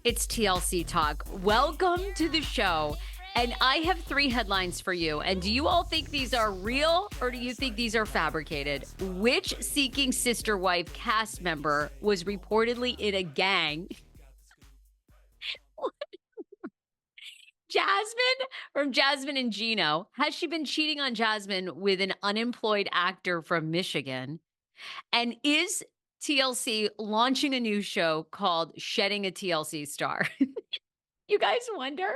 It's TLC Talk. Welcome to the show. And I have 3 headlines for you. And do you all think these are real or do you think these are fabricated? Which Seeking Sister Wife cast member was reportedly in a gang? Jasmine from Jasmine and Gino. Has she been cheating on Jasmine with an unemployed actor from Michigan? And is TLC launching a new show called Shedding a TLC Star? You guys wonder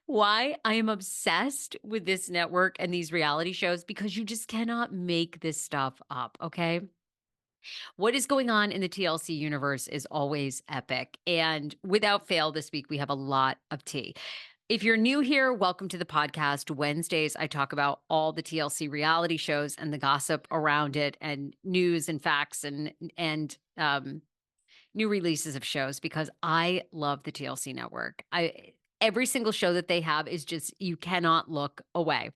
why I am obsessed with this network and these reality shows? Because you just cannot make this stuff up, okay? What is going on in the TLC universe is always epic. And without fail, this week we have a lot of tea. If you're new here, welcome to the podcast. Wednesdays, I talk about all the TLC reality shows and the gossip around it and news and facts and new releases of shows because I love the TLC network. Every single show that they have is just you cannot look away.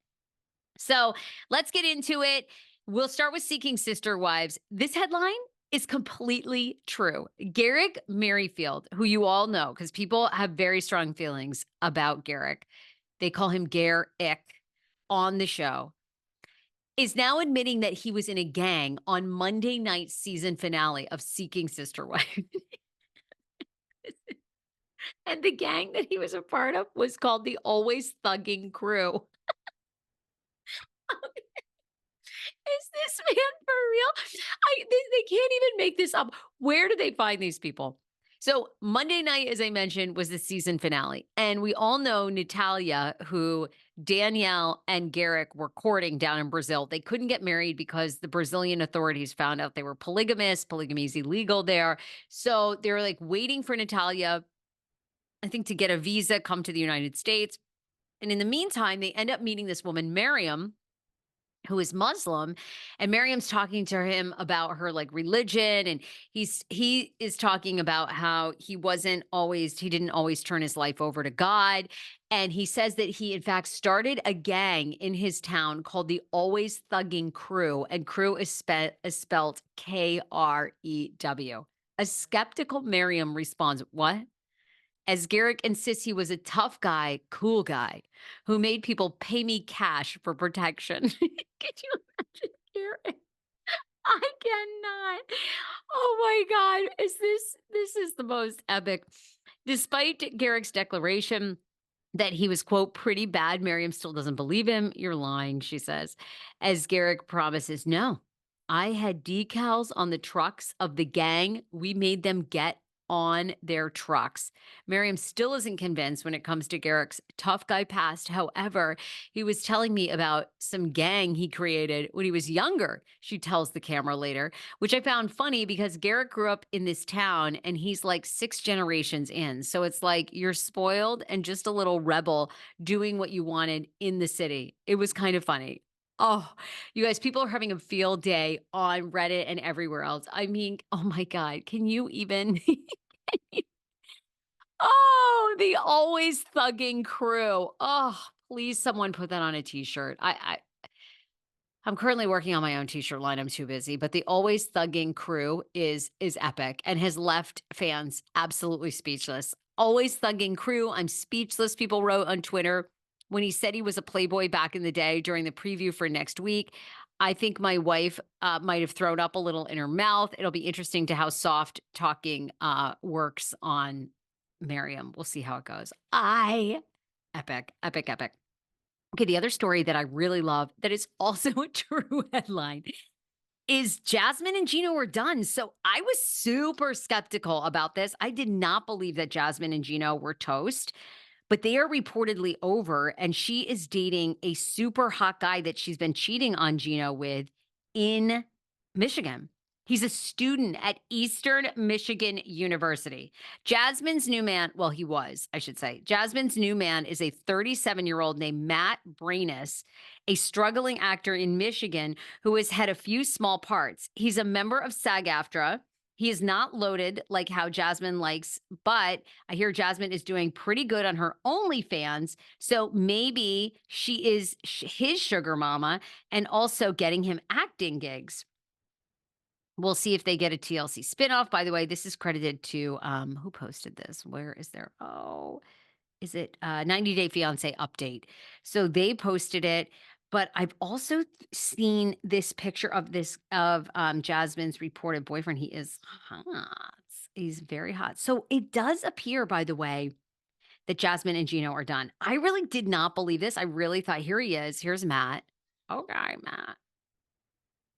So let's get into it. We'll start with Seeking Sister Wives. This headline is completely true. Garrick Merrifield, who you all know, because people have very strong feelings about Garrick. They call him Garrick on the show, is now admitting that he was in a gang on Monday night's season finale of Seeking Sister Wives. And the gang that he was a part of was called the Always Thugging Crew. Is this man for real? They can't even make this up. Where do they find these people? So Monday night, as I mentioned, was the season finale. And we all know Natalia, who Danielle and Garrick were courting down in Brazil. They couldn't get married because the Brazilian authorities found out they were polygamous. Polygamy is illegal there. So they were like waiting for Natalia, I think, to get a visa, come to the United States. And in the meantime, they end up meeting this woman, Miriam, who is Muslim, and Miriam's talking to him about her like religion, and he is talking about how he didn't always turn his life over to God, and he says that he in fact started a gang in his town called the Always Thugging Crew, and crew is spelled Krew. A skeptical Miriam responds, "What?" As Garrick insists he was a tough guy, cool guy, who made people pay me cash for protection. Can you imagine Garrick? I cannot. Oh my God. This is the most epic. Despite Garrick's declaration that he was, quote, pretty bad, Miriam still doesn't believe him. You're lying, she says. As Garrick promises, no, I had decals on the trucks of the gang. We made them get on their trucks. Miriam still isn't convinced when it comes to Garrick's tough guy past. However, he was telling me about some gang he created when he was younger, she tells the camera later, which I found funny because Garrick grew up in this town and he's like 6 generations in. So it's like you're spoiled and just a little rebel doing what you wanted in the city. It was kind of funny. Oh, you guys, people are having a field day on Reddit and everywhere else. I mean, oh my God, can you even? Oh, the Always Thugging Crew. Oh, please someone put that on a t-shirt. I'm currently working on my own t-shirt line. I'm too busy, but the Always Thugging Crew is epic and has left fans absolutely speechless. Always Thugging Crew. I'm speechless. People wrote on Twitter when he said he was a Playboy back in the day during the preview for next week. I think my wife might have thrown up a little in her mouth. It'll be interesting to how soft talking works on Miriam. We'll see how it goes. Epic, epic, epic. Okay, the other story that I really love that is also a true headline is Jasmine and Gino were done. So I was super skeptical about this. I did not believe that Jasmine and Gino were toast, but they are reportedly over, and she is dating a super hot guy that she's been cheating on Gino with in Michigan. He's a student at Eastern Michigan University. Jasmine's new man, well, he was, I should say. Jasmine's new man is a 37-year-old named Matt Branis, a struggling actor in Michigan who has had a few small parts. He's a member of SAG-AFTRA. He is not loaded like how Jasmine likes, but I hear Jasmine is doing pretty good on her OnlyFans. So maybe she is his sugar mama and also getting him acting gigs. We'll see if they get a TLC spinoff. By the way, this is credited to who posted this? Where is there? Oh, is it 90 Day Fiance update? So they posted it, but I've also seen this picture of Jasmine's reported boyfriend. He is hot. He's very hot. So it does appear, by the way, that Jasmine and Gino are done. I really did not believe this. I really thought, here he is. Here's Matt. Okay, Matt.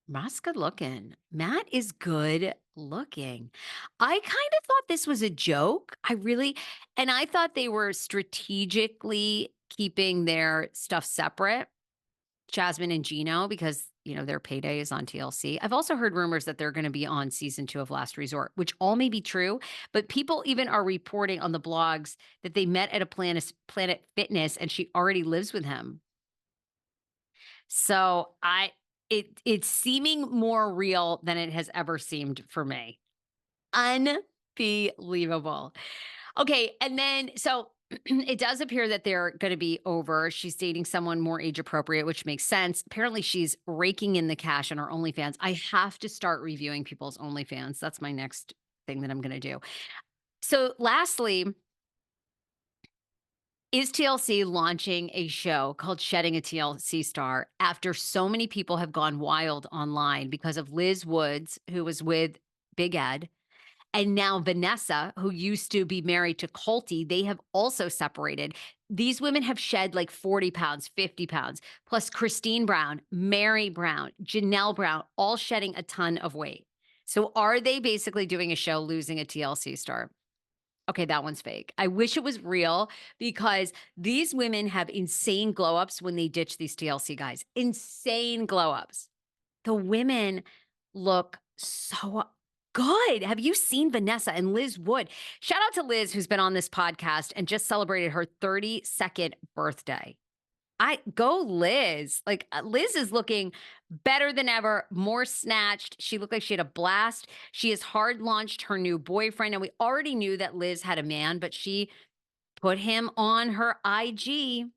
Matt's good looking. Matt is good looking. I kind of thought this was a joke. And I thought they were strategically keeping their stuff separate, Jasmine and Gino, because, their payday is on TLC. I've also heard rumors that they're going to be on season 2 of Last Resort, which all may be true, but people even are reporting on the blogs that they met at a Planet Fitness and she already lives with him. So it's seeming more real than it has ever seemed for me. Unbelievable. Okay, and then so it does appear that they're going to be over. She's dating someone more age appropriate, which makes sense. Apparently, she's raking in the cash on her OnlyFans. I have to start reviewing people's OnlyFans. That's my next thing that I'm going to do. So, lastly, is TLC launching a show called Shedding a TLC Star after so many people have gone wild online because of Liz Woods, who was with Big Ed, and now Vanessa, who used to be married to Colty? They have also separated. These women have shed like 40 pounds, 50 pounds, plus Christine Brown, Meri Brown, Janelle Brown, all shedding a ton of weight. So are they basically doing a show losing a TLC star? Okay, that one's fake. I wish it was real because these women have insane glow ups when they ditch these TLC guys. Insane glow ups. The women look so good. Have you seen Vanessa and Liz Wood? Shout out to Liz, who's been on this podcast and just celebrated her 32nd birthday. Go Liz. Like Liz is looking better than ever, more snatched. She looked like she had a blast. She has hard launched her new boyfriend. And we already knew that Liz had a man, but she put him on her IG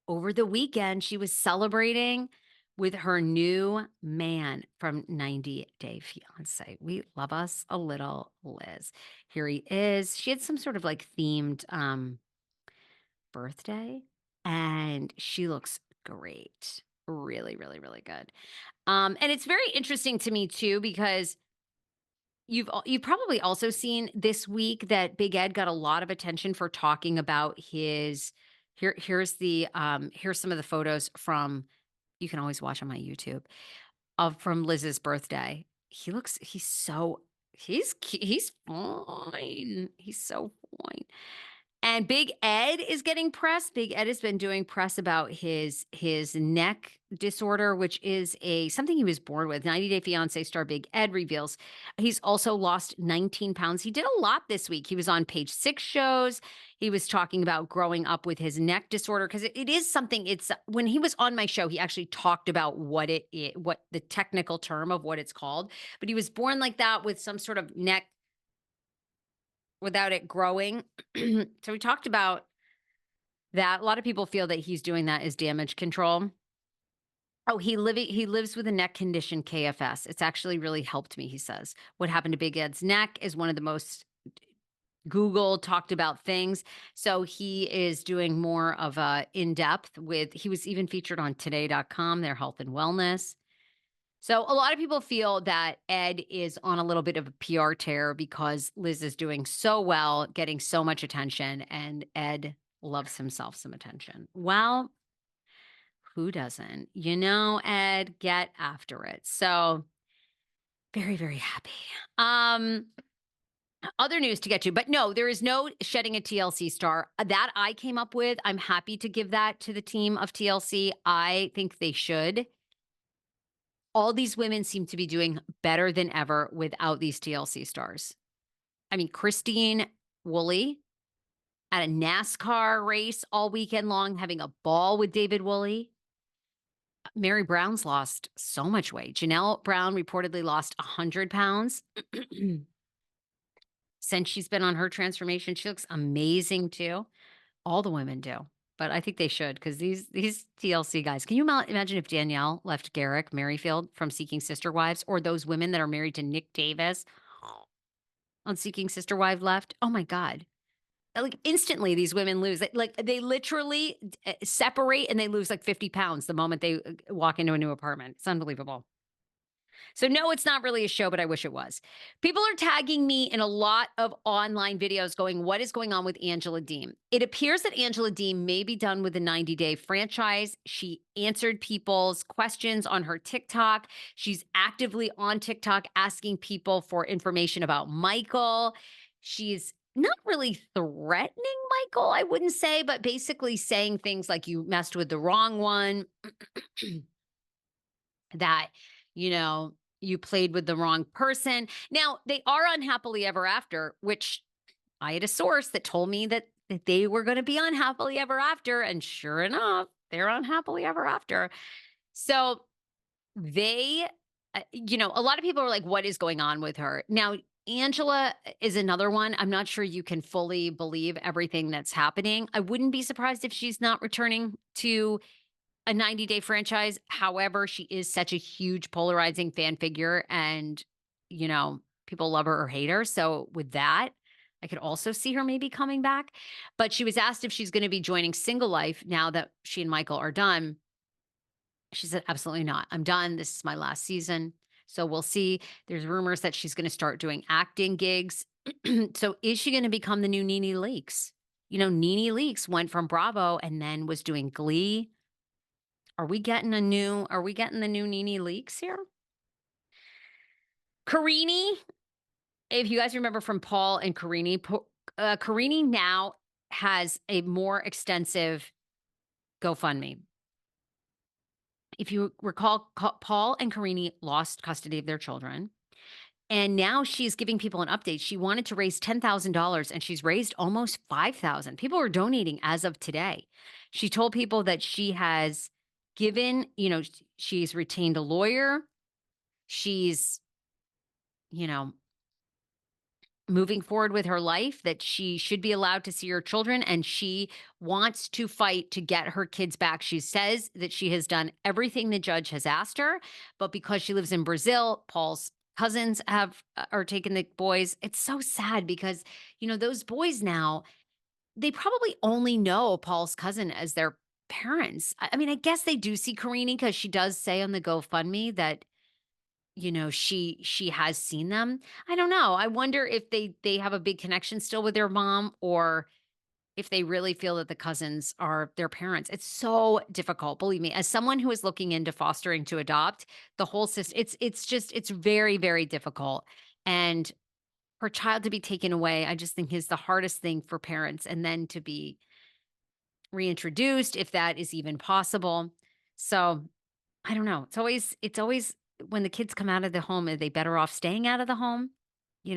over the weekend. She was celebrating with her new man from 90 Day Fiance. We love us a little Liz. Here he is. She had some sort of like themed birthday. And she looks great. Really, really, really good. And it's very interesting to me too, because you've probably also seen this week that Big Ed got a lot of attention for talking about here's some of the photos from, you can always watch on my YouTube, of from Liz's birthday. He's fine. He's so fine. And Big Ed is getting press. Big Ed has been doing press about his neck disorder, which is something he was born with. 90 Day Fiance star Big Ed reveals he's also lost 19 pounds. He did a lot this week. He was on Page 6 shows. He was talking about growing up with his neck disorder because it is something. It's when he was on my show, he actually talked about what the technical term of what it's called. But he was born like that with some sort of neck without it growing. So we talked about that. A lot of people feel that he's doing that as damage control. Oh, he lives with a neck condition, KFS. It's actually really helped me, he says. What happened to Big Ed's neck is one of the most Google talked about things. So he is doing more of a in-depth he was even featured on today.com, their health and wellness. So a lot of people feel that Ed is on a little bit of a PR tear because Liz is doing so well, getting so much attention, and Ed loves himself some attention. Well, who doesn't? Ed, get after it. So very, very happy. Other news to get to, but no, there is no shedding a TLC star that I came up with. I'm happy to give that to the team of TLC. I think they should. All these women seem to be doing better than ever without these TLC stars. I mean, Christine Woolley at a NASCAR race all weekend long, having a ball with David Woolley. Meri Brown's lost so much weight. Janelle Brown reportedly lost 100 pounds since she's been on her transformation. She looks amazing too. All the women do. but I think they should because these TLC guys. Can you imagine if Danielle left Garrick Merrifield from Seeking Sister Wives, or those women that are married to Nick Davis on Seeking Sister Wives left? Oh my God. Like instantly, these women lose. Like they literally separate and they lose like 50 pounds the moment they walk into a new apartment. It's unbelievable. So, no, it's not really a show, but I wish it was. People are tagging me in a lot of online videos going, what is going on with Angela Deem? It appears that Angela Deem may be done with the 90-day franchise. She answered people's questions on her TikTok. She's actively on TikTok asking people for information about Michael. She's not really threatening Michael, I wouldn't say, but basically saying things like, you messed with the wrong one. That, you played with the wrong person. Now, they are unhappily ever after, which I had a source that told me that they were going to be unhappily ever after. And sure enough, they're unhappily ever after. So they, a lot of people are like, what is going on with her? Now, Angela is another one. I'm not sure you can fully believe everything that's happening. I wouldn't be surprised if she's not returning to a 90-day franchise. However, she is such a huge polarizing fan figure and, people love her or hate her. So with that, I could also see her maybe coming back. But she was asked if she's going to be joining Single Life now that she and Michael are done. She said, absolutely not. I'm done. This is my last season. So we'll see. There's rumors that she's going to start doing acting gigs. So is she going to become the new Nene Leakes? Nene Leakes went from Bravo and then was doing Glee. Are we getting the new Nene Leakes here? Karini, if you guys remember from Paul and Karini, Karini now has a more extensive GoFundMe. If you recall, Paul and Karini lost custody of their children. And now she's giving people an update. She wanted to raise $10,000 and she's raised almost 5,000. People are donating as of today. She told people that she has given, she's retained a lawyer. She's, moving forward with her life, that she should be allowed to see her children, and she wants to fight to get her kids back. She says that she has done everything the judge has asked her, but because she lives in Brazil, Paul's cousins are taking the boys. It's so sad because, those boys now, they probably only know Paul's cousin as their parents. I mean, I guess they do see Karini because she does say on the GoFundMe that she has seen them. I don't know. I wonder if they have a big connection still with their mom, or if they really feel that the cousins are their parents. It's so difficult. Believe me, as someone who is looking into fostering to adopt, the whole system, it's very, very difficult. And for a child to be taken away, I just think is the hardest thing for parents, and then to be reintroduced, if that is even possible. So I don't know. It's always when the kids come out of the home, are they better off staying out of the home?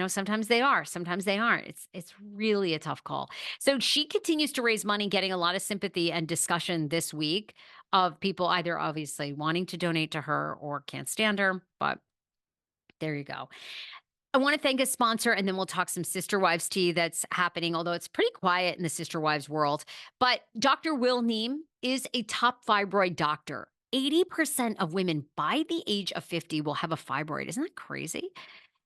Sometimes they are, sometimes they aren't. It's really a tough call. So she continues to raise money, getting a lot of sympathy and discussion this week of people either obviously wanting to donate to her or can't stand her. But there you go. I want to thank a sponsor, and then we'll talk some Sister Wives tea that's happening, although it's pretty quiet in the Sister Wives world. But Dr. Will Neem is a top fibroid doctor. 80% of women by the age of 50 will have a fibroid. Isn't that crazy?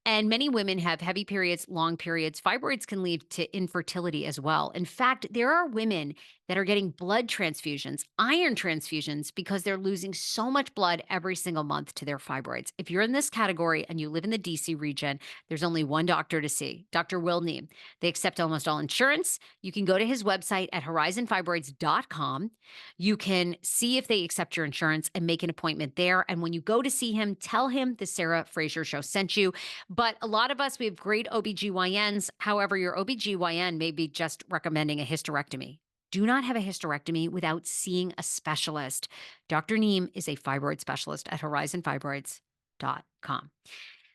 And many women have heavy periods, long periods. Fibroids can lead to infertility as well. In fact, there are women that are getting blood transfusions, iron transfusions, because they're losing so much blood every single month to their fibroids. If you're in this category and you live in the DC region, there's only one doctor to see, Dr. Will Neem. They accept almost all insurance. You can go to his website at horizonfibroids.com. You can see if they accept your insurance and make an appointment there. And when you go to see him, tell him the Sarah Fraser Show sent you. But a lot of us, we have great OBGYNs. However, your OBGYN may be just recommending a hysterectomy. Do not have a hysterectomy without seeing a specialist. Dr. Neem is a fibroid specialist at horizonfibroids.com.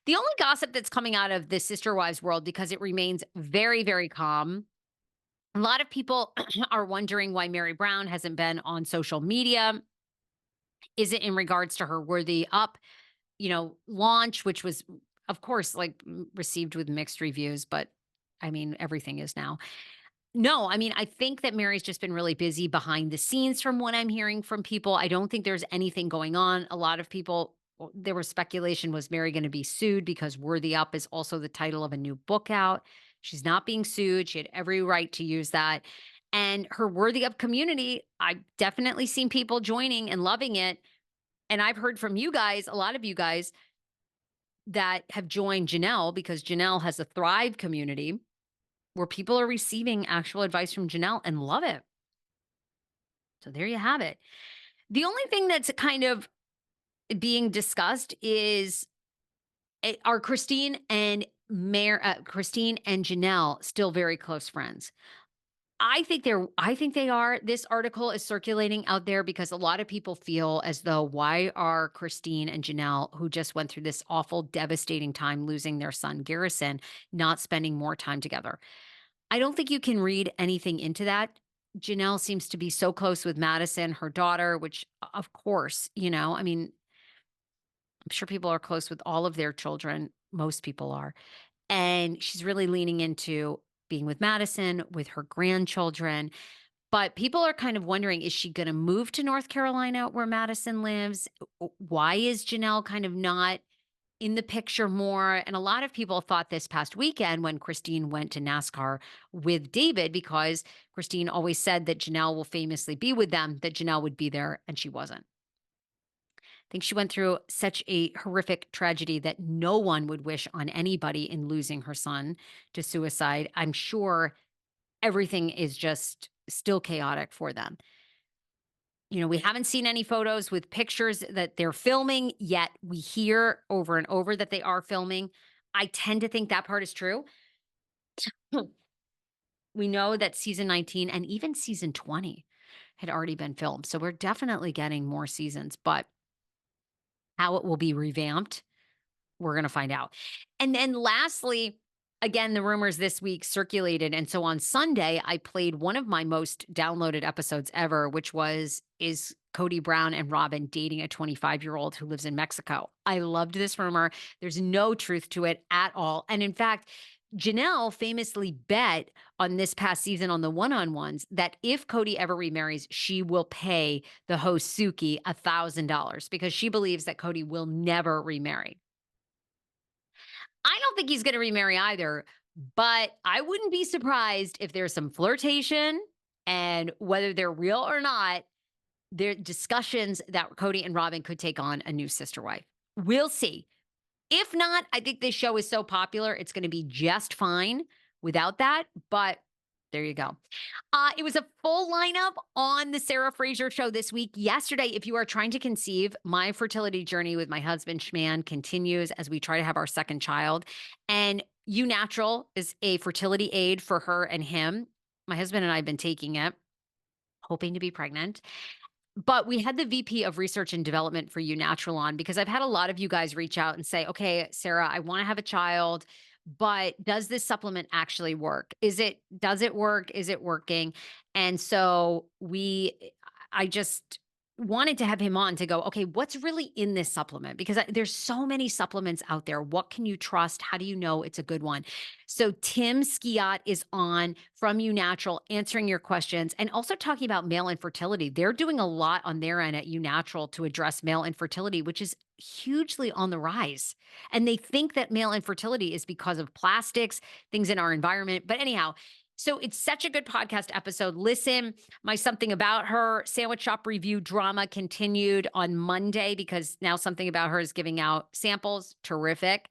The only gossip that's coming out of the Sister Wives world, because it remains very, very calm, a lot of people are wondering why Meri Brown hasn't been on social media. Is it in regards to her Worthy Up, launch, which was, of course, received with mixed reviews, but I mean, everything is now. No, I mean, I think that Meri's just been really busy behind the scenes from what I'm hearing from people. I don't think there's anything going on. A lot of people, there was speculation, was Meri going to be sued because Worthy Up is also the title of a new book out. She's not being sued. She had every right to use that. And her Worthy Up community, I've definitely seen people joining and loving it. And I've heard from you guys, a lot of you guys that have joined Janelle, because Janelle has a Thrive community where people are receiving actual advice from Janelle and love it. So there you have it. The only thing that's kind of being discussed is, are Christine and Janelle still very close friends? I think they are. This article is circulating out there because a lot of people feel as though, why are Christine and Janelle, who just went through this awful, devastating time losing their son Garrison, not spending more time together? I don't think you can read anything into that. Janelle seems to be so close with Madison, her daughter, which, of course, I mean, I'm sure people are close with all of their children. Most people are. And she's really leaning into being with Madison, with her grandchildren. But people are kind of wondering, is she going to move to North Carolina where Madison lives? Why is Janelle kind of not in the picture more? And a lot of people thought this past weekend when Christine went to NASCAR with David, because Christine always said that Janelle will famously be with them, that Janelle would be there, and she wasn't. I think she went through such a horrific tragedy that no one would wish on anybody in losing her son to suicide. I'm sure everything is just still chaotic for them. We haven't seen any photos with pictures that they're filming, yet we hear over and over that they are filming. I tend to think that part is true. We know that season 19 and even season 20 had already been filmed. So we're definitely getting more seasons, but how it will be revamped, we're going to find out. And then lastly, again, the rumors this week circulated. And so on Sunday, I played one of my most downloaded episodes ever, which was, is Cody Brown and Robin dating a 25-year-old who lives in Mexico? I loved this rumor. There's no truth to it at all. And in fact, Janelle famously bet on this past season on the one-on-ones that if Cody ever remarries, she will pay the host Suki $1,000 because she believes that Cody will never remarry. I don't think he's going to remarry either, but I wouldn't be surprised if there's some flirtation, and whether they're real or not, there are discussions that Cody and Robin could take on a new sister wife. We'll see. If not, I think this show is so popular, it's going to be just fine without that. But there you go. It was a full lineup on the Sarah Fraser Show this week. Yesterday, if you are trying to conceive, my fertility journey with my husband, Schman, continues as we try to have our second child. And UNatural is a fertility aid for her and him. My husband and I have been taking it, hoping to be pregnant. But we had the VP of Research and Development for UNatural on because I've had a lot of you guys reach out and say, okay, Sarah, I want to have a child, but does this supplement actually work? Does it work? Is it working? And so I just wanted to have him on to go, okay, what's really in this supplement? Because there's so many supplements out there. What can you trust? How do you know it's a good one? So Tim Skiat is on from UNatural answering your questions and also talking about male infertility. They're doing a lot on their end at UNatural to address male infertility, which is hugely on the rise. And they think that male infertility is because of plastics, things in our environment. But anyhow, so it's such a good podcast episode. Listen, my Something About Her sandwich shop review drama continued on Monday because now Something About Her is giving out samples. Terrific.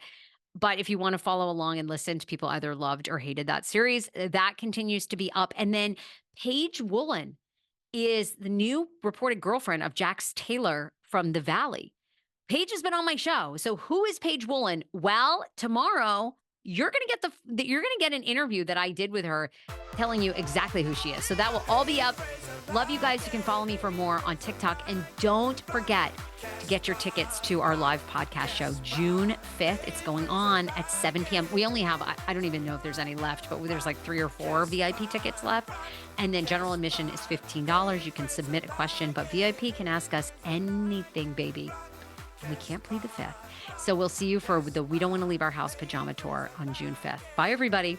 But if you want to follow along and listen to people either loved or hated that series, that continues to be up. And then Paige Woolen is the new reported girlfriend of Jax Taylor from The Valley. Paige has been on my show. So who is Paige Woolen? Well, tomorrow you're going to get an interview that I did with her telling you exactly who she is. So that will all be up. Love you guys. You can follow me for more on TikTok. And don't forget to get your tickets to our live podcast show, June 5th. It's going on at 7 p.m. We only have, I don't even know if there's any left, but there's like 3 or 4 VIP tickets left. And then general admission is $15. You can submit a question, but VIP can ask us anything, baby. And we can't plead the 5th. So we'll see you for the We Don't Want to Leave Our House pajama tour on June 5th. Bye, everybody.